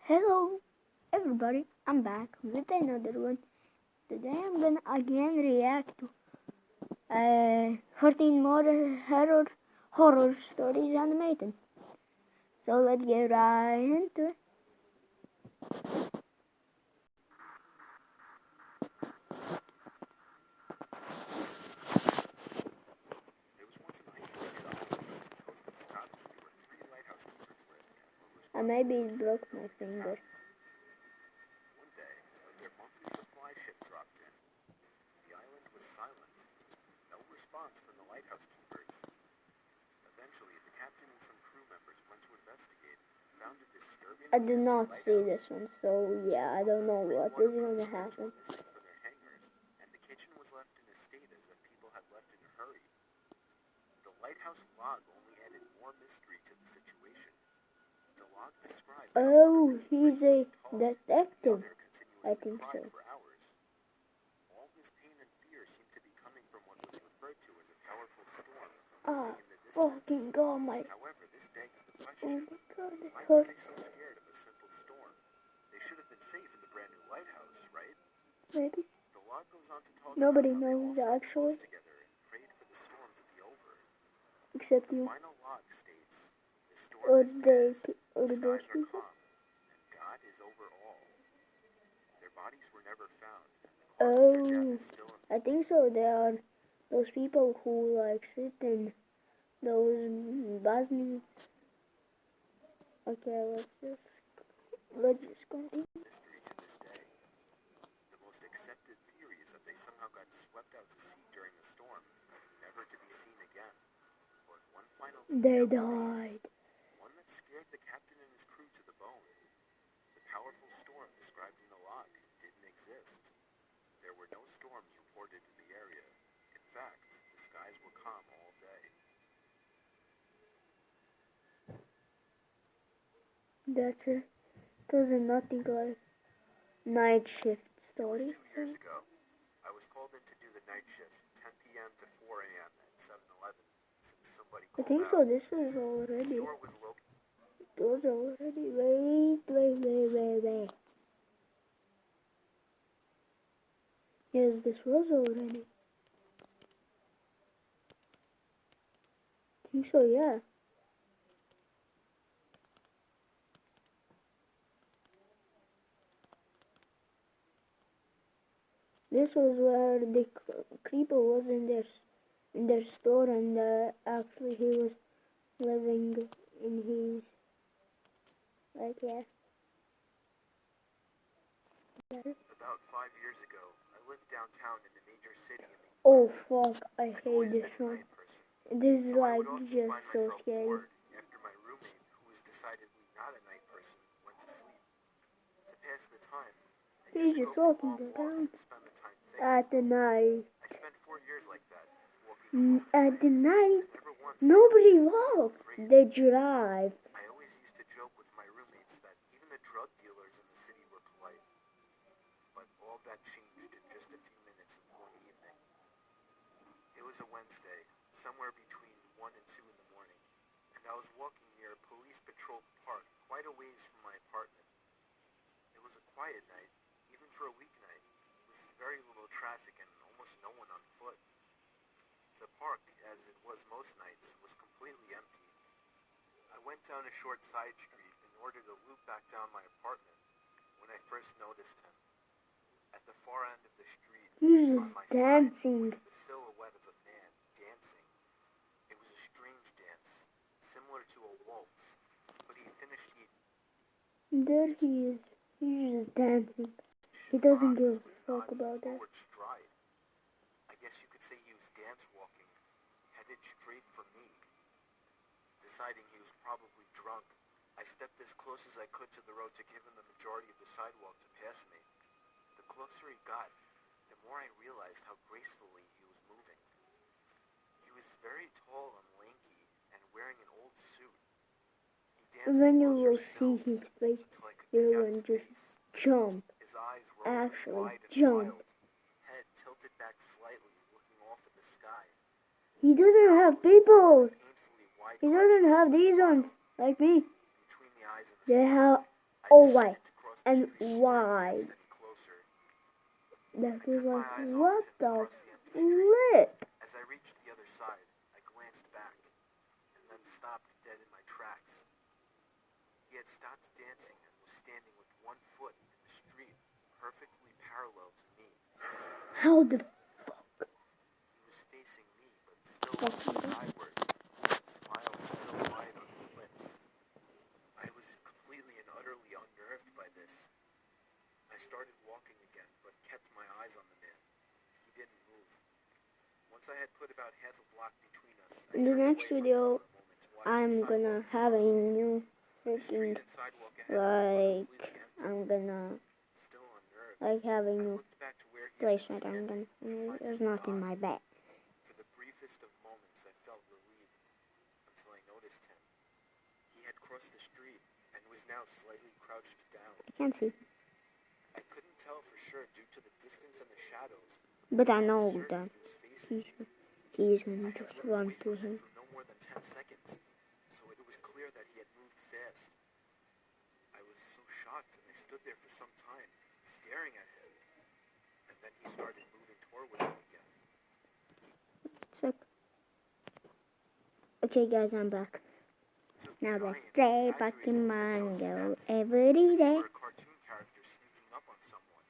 Hello everybody, I'm back with another one. Today I'm gonna again react to 14 more horror stories animated. So let's get right into it. There was once an isolated island off the coast of Scotland where 3 lighthouse keepers lived and were I responsible maybe for keeping broke the my building finger. intact. One day, when their monthly supply ship dropped in, the island was silent. No response from the lighthouse keepers. Eventually, the captain and some crew members went to investigate and found a disturbingly I did empty not see lighthouse. this one, so yeah, I don't know what is gonna happen. Were missing from their hangars, and the kitchen was left in a state as if people had left in a hurry. The lighthouse log only added more mystery to the situation. The log described how one of the He's keepers a wouldn't talk, and the detective. other I continuously think cried so. for hours. All this pain and fear seemed to be coming from what was referred to as a powerful storm looming in the Fucking distance. god, my. However, this begs the Oh question, my god, it why were hurts. they so scared of a simple storm? They should have been safe in the brand new lighthouse, right? Maybe. The log goes on to talk Nobody about how they all knows sat actually, close together and prayed for the storm to be over. except The you. final log states, the storm Or has they, passed, or the those skies are people. calm, and God is over all. Their bodies were never found, and the cause of their death is still I think so. There are those people who like sit in those basements. Okay, let's just continue. mystery to this day. The most accepted theory is that they somehow got swept out to sea during the storm, never to be seen again. But one final They detail remains, died. one that scared the captain and his crew to the bone. The powerful storm described in the log didn't exist. There were no storms reported in the area. In fact, the skies were calm all day. That's it. Those are nothing like night shift It was stories. 2 years ago. I was called in to do the night shift, 10 p.m. to 4 a.m. at 7-Eleven, since somebody I called think out. so. This is The already. store was located. Those are already. Wait. Yes, this was already. I think so. Yeah. This was where the creeper was in their store, and actually he was living in his yeah. About 5 years ago, I lived downtown in a major city in the Oh U.S. fuck! I I've hate always this been a one. night person, This is so I like would often just find so myself scary. bored after my roommate, who was decidedly not a night person, went to sleep. To pass the time, I used He's to go just for walking long walks around and spend the time at the thinking. night. I spent 4 years like that, walking alone at At the night, night, and never once had a nobody reason to feel walks. afraid. They drive. I always used to joke with my roommates that even the drug dealers in the city were polite. But all that changed in just a few minutes of one evening. It was a Wednesday, somewhere between 1 and 2 in the morning, and I was walking near a police-patrolled park quite a ways from my apartment. It was a quiet night, even for a weeknight, with very little traffic and almost no one on foot. The park, as it was most nights, was completely empty. I went down a short side street in order to loop back down my apartment when I first noticed him. At the far end of the street, He's on just my side, dancing. was the silhouette of a man dancing. It was a strange dance, similar to a waltz, but he finished each There he is. He's just dancing. He doesn't give box a with an fuck odd about that. forward stride. I guess you could say he was dance walking, headed straight for me. Deciding he was probably drunk, I stepped as close as I could to the road to give him the majority of the sidewalk to pass me. The closer he got, the more I realized how gracefully he was moving. He was very tall and lanky and wearing an old suit. He And danced then you closer will see still his face. until I could You make out will his just face. jump. His eyes were open Actually, wide and jump. wild, head tilted back slightly, looking off at the sky. He His doesn't mouth have was formed in people. a painfully wide He doesn't cartoon have of a these ones smile like me. between the eyes and the They smile. have I Oh, why? decided to cross the And street before he why? glanced any closer. That I was took my like, eyes off what of him and the crossed the empty street. flip? As I reached the other side, I glanced back, and then stopped dead in my tracks. He had stopped dancing and was standing with one foot in the street, perfectly parallel to me. How the He was facing me, but still fuck looking is that? skyward, smile still wide on his lips. I was completely and utterly unnerved by this. I started walking again, but kept my eyes on the man. He didn't move. Once I had put about half a block between us, I In the turned next away from him video, for a moment to watch the I'm sidewalk gonna in have front a of me. new The street freaking, and sidewalk ahead of me were like, completely empty. I'm gonna, Still unnerved, like, have a I new looked back to where he had place been that I'm standing gonna, to find there's him nothing in gone. my back. For the briefest of moments, I felt relieved, until I noticed him. He had crossed the street and was now slightly crouched down. I can't see, I couldn't tell for sure due to the distance and the shadows, but I I was know certain that he was facing me. he's I gonna had just looked run away to from him him. for no more than 10 seconds, so it was clear that he had moved fast. I was so shocked, and I stood there for some time, staring at him, and then he started moving toward me again. Check. Okay, guys, I'm back. Took Now let's giant, play exaggerated fucking tiptoe Mango steps, every as if he day. were a cartoon character sneaking up on someone,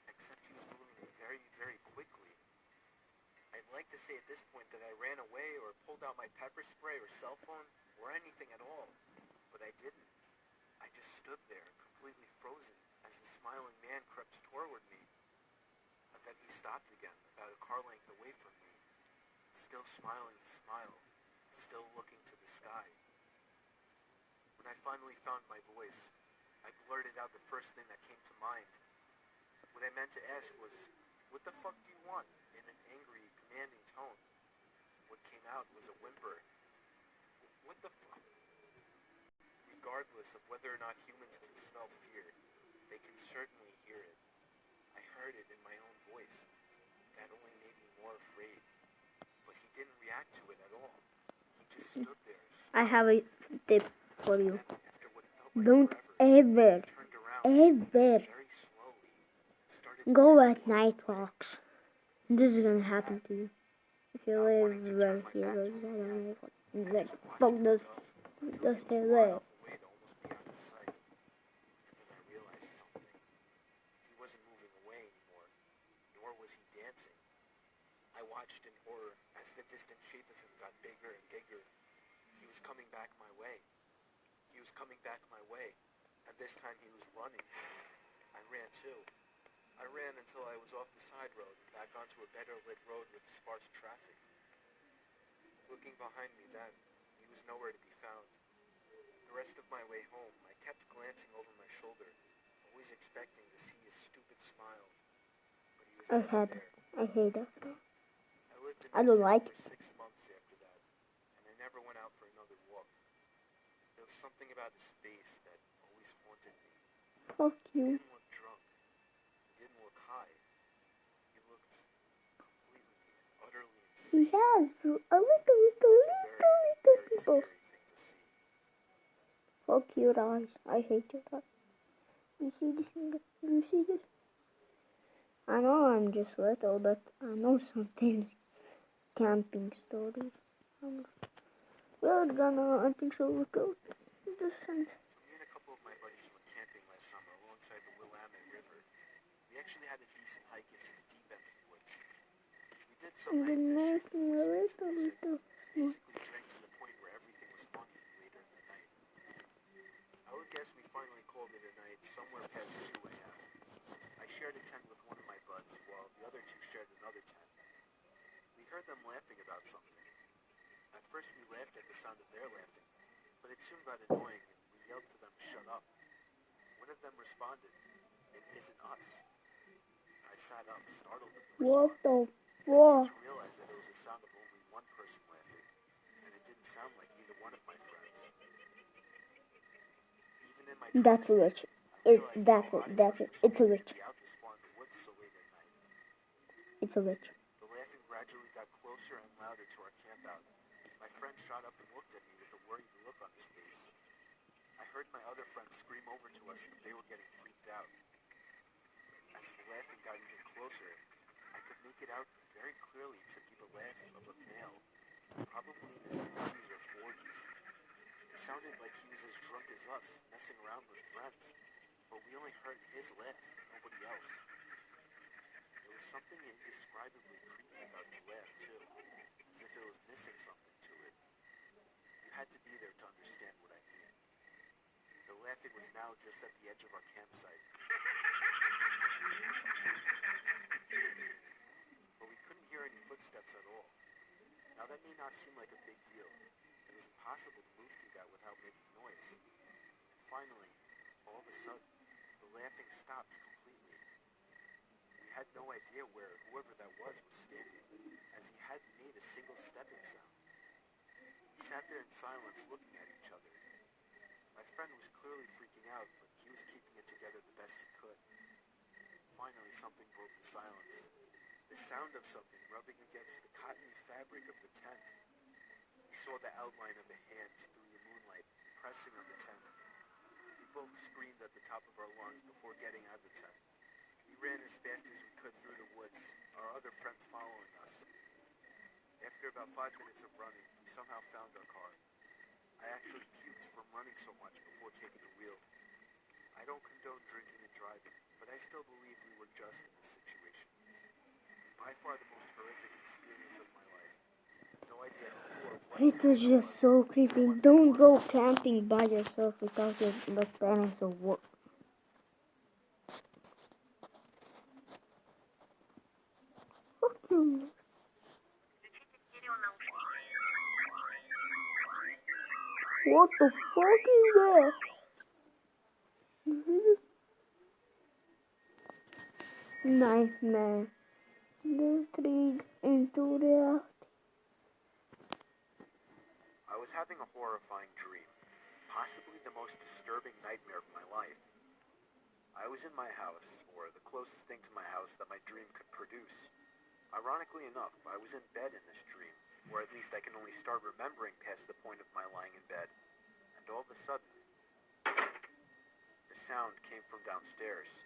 except he was moving very, very quickly. I'd like to say at this point that I ran away or pulled out my pepper spray or cell phone or anything at all, but I didn't. I just stood there, completely frozen, as the smiling man crept toward me. And then he stopped again, about a car length away from me, still smiling his smile, still looking to the sky. When I finally found my voice, I blurted out the first thing that came to mind. What I meant to ask was, "What the fuck do you want?" in an angry, commanding tone. What came out was a whimper. What the fuck? Regardless of whether or not humans can smell fear, they can certainly hear it. I heard it in my own voice. That only made me more afraid. But he didn't react to it at all. He just stood there, I have a smiling. tip for And you. then, after what felt like Don't forever, ever, he turned around ever very slowly and started go dancing at off night the way. walks. This is Just gonna like happen that. to you. If you Not live wanting to right turn my here, back to because him I don't again, know I what the just watched fuck him does go until he does was he far live? enough away to almost be out of sight. And then I realized something. He wasn't moving away anymore, nor was he dancing. I watched in horror as the distant shape of him got bigger and bigger. He was coming back my way. He was coming back my way, and this time he was running. I ran too. I ran until I was off the side road and back onto a better lit road with sparse traffic. Looking behind me then, he was nowhere to be found. The rest of my way home, I kept glancing over my shoulder, always expecting to see his stupid smile, but he was I never had there. I hate that. I lived in I that don't city like for 6 months after that, and I never went out for another walk. There was something about his face that always haunted me. fuck He you. didn't look drunk. He didn't look high. He looked completely and utterly He insane. has a And that's a very, very little. scary thing to see. Fuck your eyes. I hate your eyes. You see this thing? You see this? I know I'm just little, but I know some things. Camping stories. We're gonna, I think so, we'll go to the sense. So me and a couple of my buddies went camping last summer alongside the Willamette River. We actually had a decent hike into the deep end of the woods. We did some And night then fishing, making a listening to little, music, little and more. basically drank to the point where everything was funny later in the night. I would guess we finally called it a night somewhere past 2 a.m. I shared a tent with one of my buds, while the other two shared another tent. We heard them laughing about something. At first we laughed at the sound of their laughing, but it soon got annoying and we yelled to them to shut up. One of them responded, "It isn't us." I sat up, startled at the What response. the I came fuck? to realize that it was the sound of only one person laughing, and it didn't sound like either one of my friends. Even in my drunk That's a state, witch. I realized how odd it was That's it. for It's a somebody to witch. be out this far in the woods so late at night. It's a witch. The laughing gradually got closer and louder to our campout. My friend shot up and looked at me with a worried look on his face. I heard my other friend scream over to us that they were getting freaked out. As the laughing got even closer, I could make it out very clearly to be the laugh of a male, probably in his 30s or 40s. It sounded like he was as drunk as us, messing around with friends, but we only heard his laugh, nobody else. There was something indescribably creepy about his laugh, too, as if it was missing something to it. You had to be there to understand what I mean. The laughing was now just at the edge of our campsite, but we couldn't hear any footsteps at all. Now that may not seem like a big deal. It was impossible to move through that without making noise. And finally, all of a sudden, the laughing stopped completely. We had no idea where whoever that was standing, as he hadn't made a single stepping sound. We sat there in silence looking at each other. My friend was clearly freaking out, but he was keeping it together the best he could. Finally, something broke the silence. The sound of something rubbing against the cottony fabric of the tent. We saw the outline of a hand through the moonlight, pressing on the tent. We both screamed at the top of our lungs before getting out of the tent. We ran as fast as we could through the woods, our other friends following us. After about 5 minutes of running, we somehow found our car. I actually puked from running so much before taking the wheel. I don't condone drinking and driving, but I still believe we were just in this situation. By far the most horrific experience of my life. No idea who or what It was just so creepy. Don't go camping by yourself without your parents or what. Fuck you. What the fuck is that? Nightmare. The treat into reality. I was having a horrifying dream, possibly the most disturbing nightmare of my life. I was in my house, or the closest thing to my house that my dream could produce. Ironically enough, I was in bed in this dream, or at least I can only start remembering past the point of my lying in bed. And all of a sudden, the sound came from downstairs.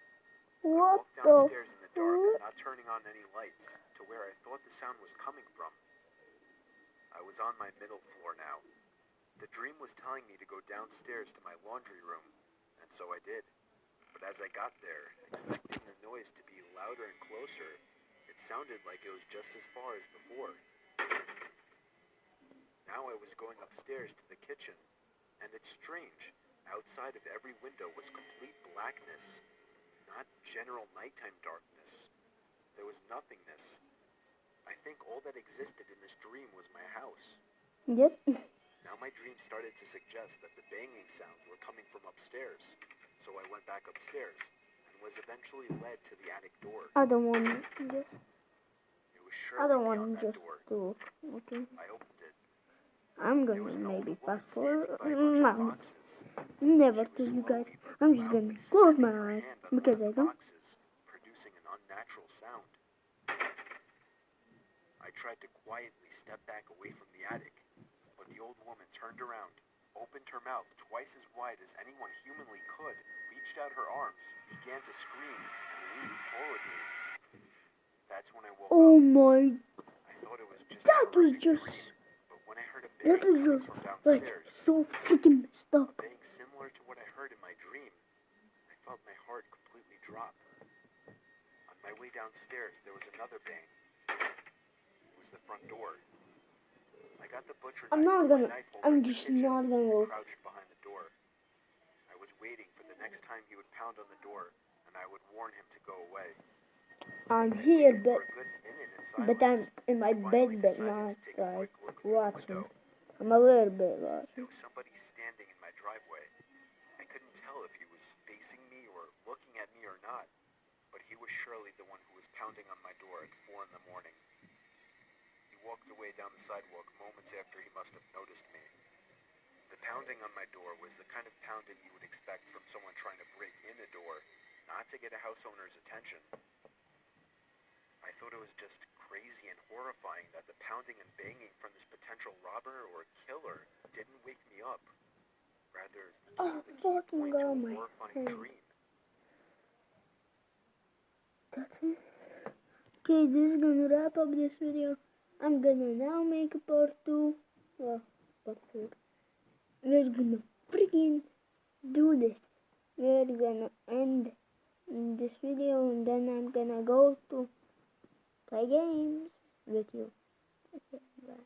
I What walked the downstairs in the dark, fuck? not turning on any lights, to where I thought the sound was coming from. I was on my middle floor now. The dream was telling me to go downstairs to my laundry room, and so I did. But as I got there, expecting the noise to be louder and closer, it sounded like it was just as far as before. Now I was going upstairs to the kitchen, and it's strange. Outside of every window was complete blackness, not general nighttime darkness. There was nothingness. I think all that existed in this dream was my house. Yes. Now my dream started to suggest that the banging sounds were coming from upstairs, so I went back upstairs and was eventually led to the attic door. I don't want to just. It was I surely don't want beyond to that just door. do. Okay. I opened it. I'm There gonna was an maybe older woman fast forward. standing by a bunch of No, boxes. never She to was you guys. slowly but I'm just gonna loudly close slamming her my eyes hand on one because of I the don't. boxes, producing an unnatural sound. I tried to quietly step back away from the attic, but the old woman turned around, opened her mouth twice as wide as anyone humanly could, reached out her arms, began to scream, and leaped toward me. That's when I woke Oh up. my. I thought it was just a That was horrific just. dream, but when I heard a That bang is coming just from like downstairs, so freaking messed a up. bang similar to what I heard in my dream, I felt my heart completely drop. On my way downstairs, there was another bang. It was the front door. I got the butcher I'm knife not from my gonna. knife holder I'm in the just kitchen not gonna and go. crouched behind the door. I was waiting for the next time he would pound on the door, and I would warn him to go away. I'm I here, waited for a good minute in but I'm silence, in my and finally bed, but decided not to take a like quick look through the watching. window. I'm a little bit There watching. was somebody standing in my driveway. I couldn't tell if he was facing me or looking at me or not, but he was surely the one who was pounding on my door at 4 in the morning. He walked away down the sidewalk moments after he must have noticed me. The pounding on my door was the kind of pounding you would expect from someone trying to break in a door, not to get a house owner's attention. I thought it was just crazy and horrifying that the pounding and banging from this potential robber or killer didn't wake me up. Rather, Oh, became the key fucking point to god, a my horrifying hand. dream. That's it. Okay, this is gonna wrap up this video. I'm gonna now make a part 2. Well, part 4. We're gonna freaking do this. We're gonna end this video and then I'm gonna go to play games with you. Okay, bye.